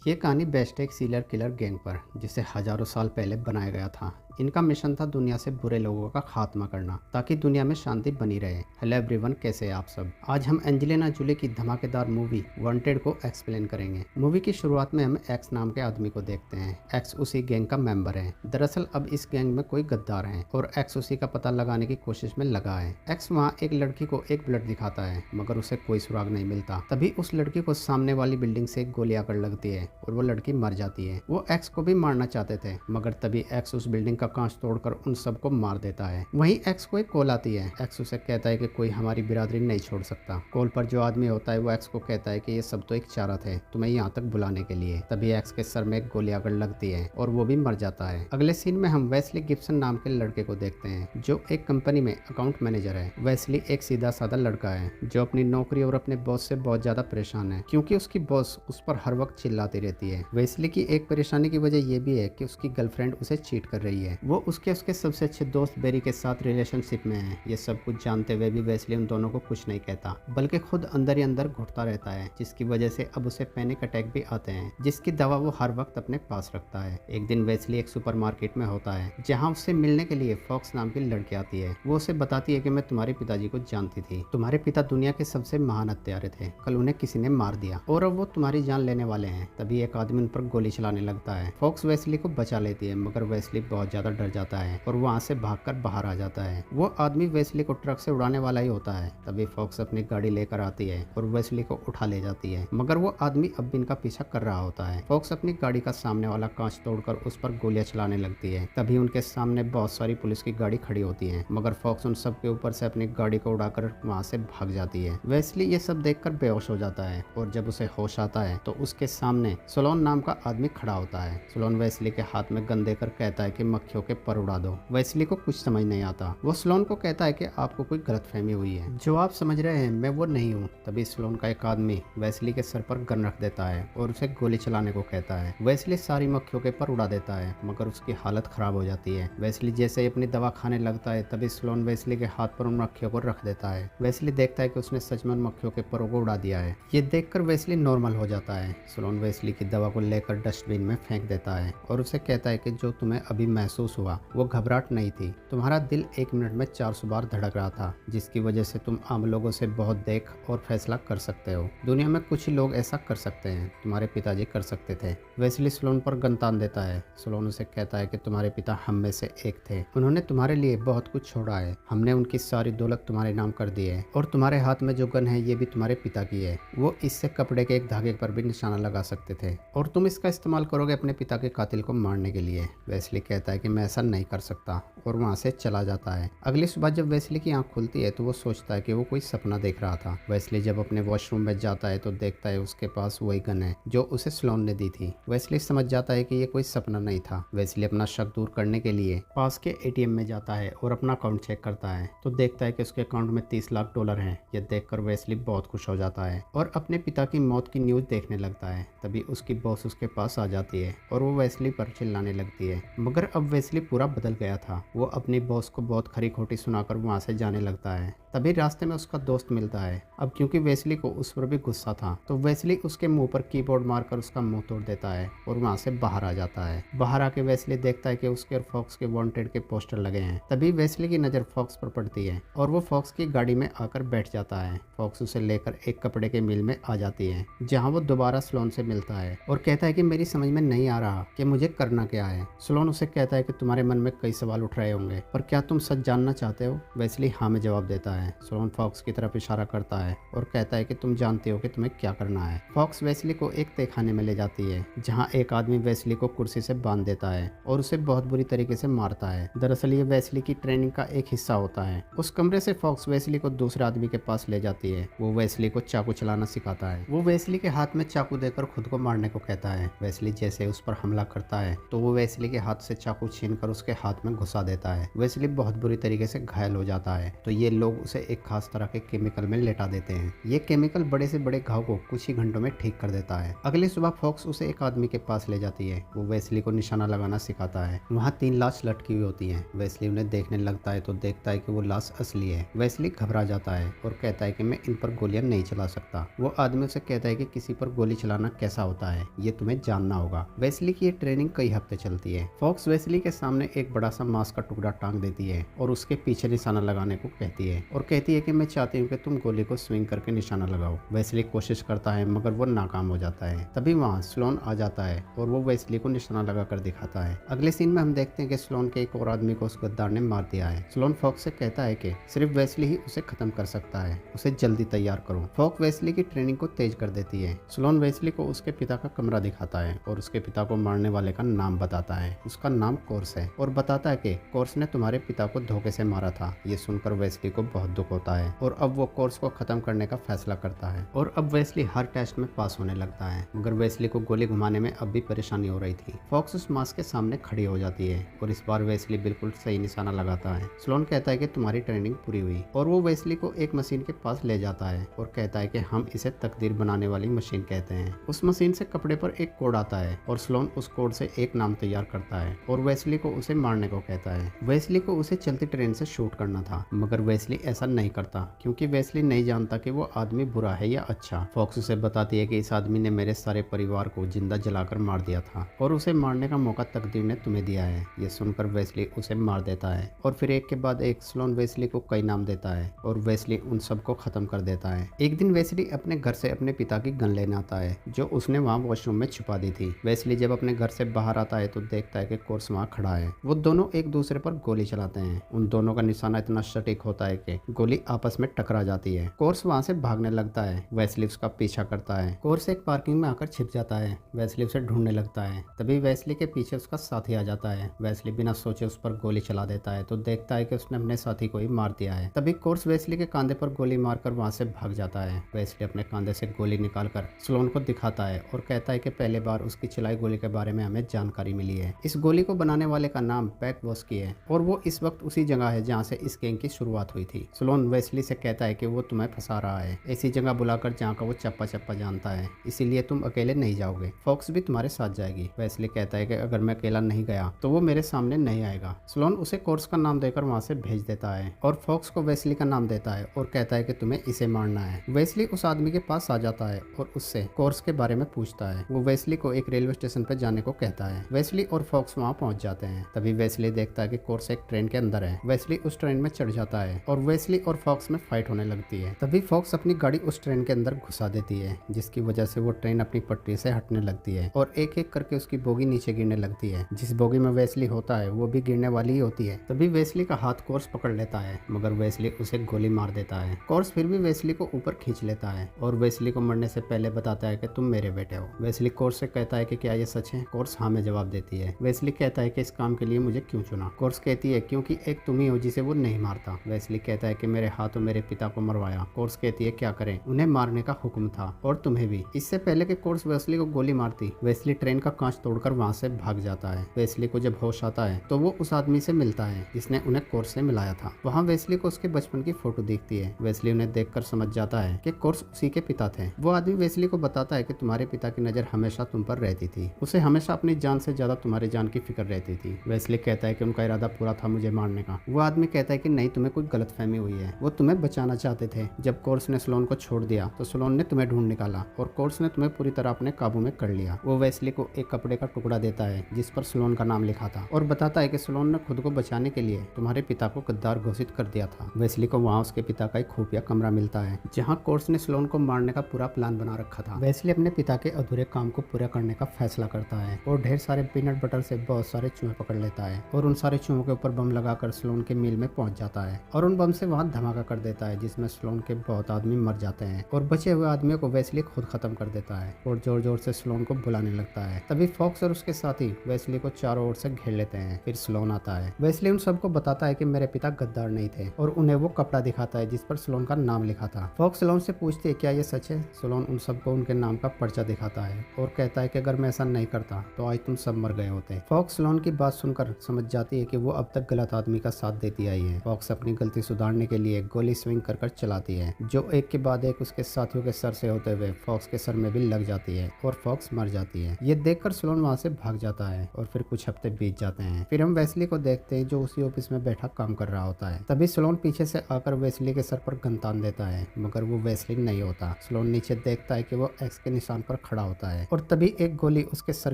ये कहानी बेस्ड है एक सीरियल किलर गैंग पर जिसे हजारों साल पहले बनाया गया था। इनका मिशन था दुनिया से बुरे लोगों का खात्मा करना ताकि दुनिया में शांति बनी रहे। हेलो एवरीवन, कैसे हैं आप सब। आज हम एंजेलिना जोली की धमाकेदार मूवी वांटेड को एक्सप्लेन करेंगे। मूवी की शुरुआत में हम एक्स नाम के आदमी को देखते हैं। एक्स उसी गैंग का मेंबर है। दरअसल अब इस गैंग में कोई गद्दार है और एक्स उसी का पता लगाने की कोशिश में लगा है। एक्स वहाँ एक लड़की को एक ब्लड दिखाता है मगर उसे कोई सुराग नहीं मिलता। तभी उस लड़की को सामने वाली बिल्डिंग से एक गोली आकर लगती है और वो लड़की मर जाती है। वो एक्स को भी मारना चाहते थे मगर तभी एक्स उस बिल्डिंग का कांच तोड़कर उन सबको मार देता है। वहीं एक्स को एक कॉल आती है। एक्स उसे कहता है कि कोई हमारी बिरादरी नहीं छोड़ सकता। कॉल पर जो आदमी होता है वो एक्स को कहता है कि ये सब तो एक चारा थे तुम्हें यहाँ तक बुलाने के लिए। तभी एक्स के सर में एक गोली आकर लगती है और वो भी मर जाता है। अगले सीन में हम वेस्ली गिब्सन नाम के लड़के को देखते हैं जो एक कंपनी में अकाउंट मैनेजर है। वेस्ली एक सीधा साधा लड़का है जो अपनी नौकरी और अपने बॉस से बहुत ज्यादा परेशान है क्योंकि उसकी बॉस उस पर हर वक्त चिल्लाती रहती है। वेस्ली की एक परेशानी की वजह ये भी है कि उसकी गर्लफ्रेंड उसे चीट कर रही है। वो उसके सबसे अच्छे दोस्त बेरी के साथ रिलेशनशिप में है। ये सब कुछ जानते हुए भी वेस्ली उन दोनों को कुछ नहीं कहता बल्कि खुद अंदर ही अंदर घुटता रहता है जिसकी वजह से अब उसे पैनिक अटैक भी आते हैं जिसकी दवा वो हर वक्त अपने पास रखता है। एक दिन वेस्ली एक सुपरमार्केट में होता है जहाँ उससे मिलने के लिए फॉक्स नाम की लड़की आती है। वो उसे बताती है कि मैं तुम्हारे पिताजी को जानती थी। तुम्हारे पिता दुनिया के सबसे महान हत्यारे थे। कल उन्हें किसी ने मार दिया और अब वो तुम्हारी जान लेने वाले हैं। तभी एक आदमी उन पर गोली चलाने लगता है। फॉक्स वेस्ली को बचा लेती है मगर वेस्ली बहुत ज्यादा डर जाता है और वहाँ से भागकर बाहर आ जाता है। वो आदमी वेस्ली को ट्रक से उड़ाने वाला ही होता है। तभी फॉक्स अपनी गाड़ी लेकर आती है और वेस्ली को उठा ले जाती है मगर वो आदमी अब भी इनका पीछा कर रहा होता है। फॉक्स अपनी गाड़ी का सामने वाला कांच तोड़कर उस पर गोलियां चलाने लगती है। तभी उनके सामने बहुत सारी पुलिस की गाड़ी खड़ी होती है मगर फॉक्स उन सब के ऊपर से अपनी गाड़ी को उड़ाकर वहाँ से भाग जाती है। वेस्ली ये सब देखकर बेहोश हो जाता है और जब उसे होश आता है तो उसके सामने सोलोन नाम का आदमी खड़ा होता है। सोलोन वेस्ली के हाथ में गन देकर कहता है कि मक्खियों के पर उड़ा दो। वेस्ली को कुछ समझ नहीं आता। वो स्लोन को कहता है कि आपको कोई गलतफहमी हुई है। जो आप समझ रहे हैं मैं वो नहीं हूँ। तभी स्लोन का एक आदमी वेस्ली के सर पर गन रख देता है और उसे गोली चलाने को कहता है। वेस्ली सारी मक्खियों के पर उड़ा देता है मगर उसकी हालत खराब हो जाती है। वेस्ली जैसे ही अपनी दवा खाने लगता है तभी स्लोन वेस्ली के हाथ पर उन मक्खियों को रख देता है। वेस्ली देखता है कि उसने सच में मक्खियों के परों को उड़ा दिया है। ये देखकर वेस्ली नॉर्मल हो जाता है। स्लोन वेस्ली की दवा को लेकर डस्टबिन में फेंक देता है और उसे कहता है कि जो तुम्हें अभी महसूस हुआ वो घबराहट नहीं थी। तुम्हारा दिल 1 मिनट में 400 बार धड़क रहा था जिसकी वजह से तुम आम लोगों से बहुत देख और फैसला कर सकते हो। दुनिया में कुछ ही लोग ऐसा कर सकते हैं। तुम्हारे पिताजी कर सकते थे। वेस्ली स्लोन पर गन तान देता है। स्लोन उसे कहता है कि तुम्हारे पिता हम में से एक थे। उन्होंने तुम्हारे लिए बहुत कुछ छोड़ा है। हमने उनकी सारी दौलत तुम्हारे नाम कर दी है और तुम्हारे हाथ में जो गन है ये भी तुम्हारे पिता की है। वो इससे कपड़े के एक धागे पर भी निशाना लगा सकते थे और तुम इसका इस्तेमाल करोगे अपने पिता के कातिल को मारने के लिए। वेस्ली कहता है कि मैं ऐसा नहीं कर सकता और वहाँ से चला जाता है। अगली सुबह जब वेस्ली की आंख खुलती है तो वो सोचता है कि वो कोई सपना देख रहा था। वेस्ली जब अपने वॉशरूम में जाता है तो देखता है उसके पास वही गन है जो उसे स्लोन ने दी थी। वेस्ली समझ जाता है कि ये कोई सपना नहीं था। वेस्ली अपना शक दूर करने के लिए पास के एटीएम में जाता है और अपना अकाउंट चेक करता है तो देखता है कि उसके अकाउंट में 30 लाख डॉलर हैं। ये देखकर वेस्ली बहुत खुश हो जाता है और अपने पिता की मौत की न्यूज देखने लगता है। तभी उसकी बॉस उसके पास आ जाती है और वो वेस्ली पर चिल्लाने लगती है मगर अब वेस्ली पूरा बदल गया था। वो अपनी बॉस को बहुत खरी खोटी सुनाकर वहाँ से जाने लगता है। तभी रास्ते में उसका दोस्त मिलता है। अब क्योंकि वेस्ली को उस पर भी गुस्सा था तो वेस्ली उसके मुंह पर कीबोर्ड मारकर उसका मुंह तोड़ देता है और वहाँ से बाहर आ जाता है। बाहर आके वेस्ली देखता है कि उसके और फॉक्स के वांटेड के पोस्टर लगे हैं। तभी वेस्ली की नज़र फॉक्स पर पड़ती है और वो फॉक्स की गाड़ी में आकर बैठ जाता है। फॉक्स उसे लेकर एक कपड़े के मिल में आ जाती है जहाँ वो दोबारा स्लोन से मिलता है और कहता है कि मेरी समझ में नहीं आ रहा कि मुझे करना क्या है। स्लोन उसे कहता है कि तुम्हारे मन में कई सवाल उठ रहे होंगे पर क्या तुम सच जानना चाहते हो। वेस्ली हाँ में जवाब देता है। स्लोन फॉक्स की तरफ इशारा करता है और कहता है कि तुम जानते हो कि तुम्हें क्या करना है। फॉक्स वेस्ली को एक तहखाने में ले जाती है जहाँ एक आदमी वेस्ली को कुर्सी से बांध देता है और उसे बहुत बुरी तरीके से मारता है। दरअसल ये वेस्ली की ट्रेनिंग का एक हिस्सा होता है। उस कमरे से फॉक्स वेस्ली को दूसरे आदमी के पास ले जाती है। वो वेस्ली को चाकू चलाना सिखाता है। वो वेस्ली के हाथ में चाकू देकर खुद को मारने को कहता है। वेस्ली जैसे उस पर हमला करता है तो वो वेस्ली के हाथ से चाकू छीनकर उसके हाथ में घुसा देता है। वेस्ली बहुत बुरी तरीके से घायल हो जाता है तो ये लोग उसे उसे एक खास तरह के केमिकल में लेटा देते हैं। ये केमिकल बड़े से बड़े घाव को कुछ ही घंटों में ठीक कर देता है। अगली सुबह फॉक्स उसे एक आदमी के पास ले जाती है। वो वेस्ली को निशाना लगाना सिखाता है। वहाँ 3 लाश लटकी हुई होती हैं। वेस्ली उन्हें देखने लगता है तो देखता है कि वो लाश असली है। वेस्ली घबरा जाता है और कहता है कि मैं इन पर गोलियां नहीं चला सकता। वो आदमी उसे कहता है कि किसी पर गोली चलाना कैसा होता है ये तुम्हें जानना होगा। वेस्ली की ये ट्रेनिंग कई हफ्ते चलती है। फॉक्स वेस्ली के सामने एक बड़ा सा मांस का टुकड़ा टांग देती है और उसके पीछे निशाना लगाने को कहती है और कहती है कि मैं चाहती हूँ कि तुम गोली को स्विंग करके निशाना लगाओ। वेस्ली कोशिश करता है मगर वो नाकाम हो जाता है। तभी वहाँ स्लोन आ जाता है और वो वेस्ली को निशाना लगा कर दिखाता है। अगले सीन में हम देखते हैं कि स्लोन के एक और आदमी को उस गद्दार ने मार दिया है। स्लोन फॉक्स से कहता है कि सिर्फ वेस्ली ही उसे खत्म कर सकता है, उसे जल्दी तैयार करो। फॉक्स वेस्ली की ट्रेनिंग को तेज कर देती है। स्लोन वेस्ली को उसके पिता का कमरा दिखाता है और उसके पिता को मारने वाले का नाम बताता है। उसका नाम कोर्स है और बताता है कि कोर्स ने तुम्हारे पिता को धोखे से मारा था। ये सुनकर वेस्ली को बहुत दुख होता है और अब वो कोर्स को खत्म करने का फैसला करता है और अब वेस्ली हर टेस्ट में पास होने लगता है। मगर वेस्ली को गोली घुमाने में अब भी परेशानी हो रही थी। फॉक्स उस मास्क के सामने खड़ी हो जाती है और इस बार वेस्ली बिल्कुल सही निशाना लगाता है। स्लोन कहता है कि तुम्हारी ट्रेनिंग पूरी हुई और वो वेस्ली को एक मशीन के पास ले जाता है और कहता है कि हम इसे तकदीर बनाने वाली मशीन कहते हैं। उस मशीन से कपड़े पर एक कोड आता है और स्लोन उस कोड से एक नाम तैयार करता है और वेस्ली को उसे मारने को कहता है। वेस्ली को उसे चलती ट्रेन से शूट करना था मगर वेस्ली ऐसा नहीं करता क्योंकि वेस्ली नहीं जानता कि वो आदमी बुरा है या अच्छा। फॉक्स उसे बताती है कि इस आदमी ने मेरे सारे परिवार को जिंदा जलाकर मार दिया था और उसे मारने का मौका तकदीर ने तुम्हें दिया है। ये सुनकर वेस्ली उसे मार देता है और फिर एक के बाद एक स्लोन वेस्ली को कई नाम देता है और वेस्ली उन सबको खत्म कर देता है। एक दिन वेस्ली अपने घर से अपने पिता की गन लेने आता है जो उसने वहाँ वॉशरूम में छुपा दी थी। वेस्ली जब अपने घर से बाहर आता है तो देखता है कि कोर्स वहाँ खड़ा है। वो दोनों एक दूसरे पर गोली चलाते हैं। उन दोनों का निशाना इतना सटीक होता है कि गोली आपस में टकरा जाती है। कोर्स वहाँ से भागने लगता है। वेस्ली उसका पीछा करता है। कोर्स एक पार्किंग में आकर छिप जाता है। वेस्ली उसे ढूंढने लगता है। तभी वेस्ली के पीछे उसका साथी आ जाता है। वेस्ली बिना सोचे उस पर गोली चला देता है तो देखता है कि उसने अपने साथी को ही मार दिया है। तभी कोर्स वेस्ली के कंधे पर गोली मारकर वहाँ से भाग जाता है। वेस्ली अपने कंधे से गोली निकालकर स्लोन को दिखाता है और कहता है कि पहले बार उसकी चलाई गोली के बारे में हमें जानकारी मिली है। इस गोली को बनाने वाले का नाम पैक वॉस्की है और वो इस वक्त उसी जगह है जहाँ से इस गैंग की शुरुआत हुई थी। स्लोन वेस्ली से कहता है कि वो तुम्हें फंसा रहा है, ऐसी जगह बुलाकर जहाँ का वो चप्पा चप्पा जानता है, इसीलिए तुम अकेले नहीं जाओगे, फॉक्स भी तुम्हारे साथ जाएगी। वेस्ली कहता है कि अगर मैं अकेला नहीं गया तो वो मेरे सामने नहीं आएगा। स्लोन उसे कोर्स का नाम देकर वहाँ से भेज देता है और फॉक्स को वेस्ली का नाम देता है और कहता है कि तुम्हें इसे मारना है। वेस्ली उस आदमी के पास आ जाता है और उससे कोर्स के बारे में पूछता है। वो वेस्ली को एक रेलवे स्टेशन पर जाने को कहता है। वेस्ली और फॉक्स वहाँ पहुँच जाते हैं। तभी वेस्ली देखता है कि कोर्स एक ट्रेन के अंदर है। वेस्ली उस ट्रेन में चढ़ जाता है और वेस्ली और फॉक्स में फाइट होने लगती है। तभी फॉक्स अपनी गाड़ी उस ट्रेन के अंदर घुसा देती है जिसकी वजह से वो ट्रेन अपनी पटरी से हटने लगती है और एक एक करके उसकी बोगी नीचे गिरने लगती है। जिस बोगी में वेस्ली होता है वो भी गिरने वाली ही होती है। तभी वेस्ली का हाथ कोर्स पकड़ लेता है मगर वेस्ली उसे गोली मार देता है। कोर्स फिर भी वेस्ली को ऊपर खींच लेता है और वेस्ली को मरने से पहले बताता है कि तुम मेरे बेटे हो। वेस्ली कोर्स से कहता है कि क्या ये सच है। कोर्स हाँ में जवाब देती है। वेस्ली कहता है कि इस काम के लिए मुझे क्यों चुना। कोर्स कहती है क्योंकि एक तुम ही हो जिसे वो नहीं मारता। वेस्ली कहता है कि मेरे हाथों मेरे पिता को मरवाया। कोर्स कहती है क्या करें, उन्हें मारने का हुक्म था और तुम्हें भी। इससे पहले कि कोर्स वेस्ली को गोली मारती, वेस्ली ट्रेन का कांच तोड़कर वहां से भाग जाता है। वेस्ली को जब होश आता है तो वो उस आदमी से मिलता है जिसने उन्हें कोर्स से मिलाया था। वहाँ वेस्ली को उसके बचपन की फोटो दिखती है। वेस्ली उन्हें देखकर समझ जाता है कि कोर्स उसी के पिता थे। वो आदमी वेस्ली को बताता है कि तुम्हारे पिता की नजर हमेशा तुम पर रहती थी, उसे हमेशा अपनी जान से ज्यादा तुम्हारी जान की फिक्र रहती थी। वेस्ली कहता है कि उनका इरादा पूरा था मुझे मारने का। वो आदमी कहता है कि नहीं, तुम्हें कोई गलतफहमी हुई है, वो तुम्हें बचाना चाहते थे। जब कोर्स ने स्लोन को छोड़ दिया तो स्लोन ने तुम्हें ढूंढ निकाला और कोर्स ने तुम्हें पूरी तरह अपने काबू में कर लिया। वो वेस्ली को एक कपड़े का टुकड़ा देता है जिस पर स्लोन का नाम लिखा था और बताता है कि स्लोन ने खुद को बचाने के लिए तुम्हारे पिता को गद्दार घोषित कर दिया था। वेस्ली को वहाँ उसके पिता का एक खुफिया कमरा मिलता है जहाँ कोर्स ने स्लोन को मारने का पूरा प्लान बना रखा था। वेस्ली अपने पिता के अधूरे काम को पूरा करने का फैसला करता है और ढेर सारे पीनट बटर से बहुत सारे चूहे पकड़ लेता है और उन सारे चूहों के ऊपर बम लगाकर स्लोन के मिल में पहुंच जाता है और उन बम से वहां धमाका कर देता है जिसमें स्लोन के बहुत आदमी मर जाते हैं और बचे हुए आदमियों को वेस्ली खुद खत्म कर देता है और जोर जोर से स्लोन को बुलाने लगता है। तभी फॉक्स और उसके साथी वेस्ली को चारों ओर से घेर लेते हैं। फिर स्लोन आता है। वेस्ली उन सबको बताता है कि मेरे पिता गद्दार नहीं थे और उन्हें वो कपड़ा दिखाता है जिस पर स्लोन का नाम लिखा था। फॉक्स स्लोन से पूछती है क्या ये सच है। स्लोन उन सबको उनके नाम का पर्चा दिखाता है और कहता है कि अगर मैं ऐसा नहीं करता तो आज तुम सब मर गए होते। फॉक्स स्लोन की बात सुनकर समझ जाती है कि वो अब तक गलत आदमी का साथ देती आई है। फॉक्स अपनी गलती सुधारने मारने के लिए गोली स्विंग कर कर चलाती है, जो एक के बाद एक उसके साथियों के सर से होते हुए फॉक्स के सर में भी लग जाती है और फॉक्स मर जाती है। ये देखकर स्लोन वहाँ से भाग जाता है और फिर कुछ हफ्ते बीत जाते हैं। फिर हम वेस्ली को देखते हैं जो उसी ऑफिस में बैठा काम कर रहा होता है। तभी स्लोन पीछे से आकर वेस्ली के सर पर गन तान देता है, मगर वो वेस्ली नहीं होता। स्लोन नीचे देखता है कि वो एक्स के निशान पर खड़ा होता है और तभी एक गोली उसके सर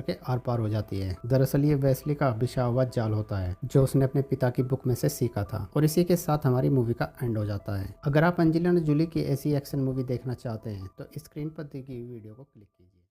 के आर पार हो जाती है। दरअसल ये वेस्ली का बिछा हुआ जाल होता है जो उसने अपने पिता की बुक में से सीखा था। और इसी के साथ हमारी मूवी का एंड हो जाता है। अगर आप एंजेलिना जोली की ऐसी एक्शन मूवी देखना चाहते हैं तो स्क्रीन पर दी गई वीडियो को क्लिक कीजिए।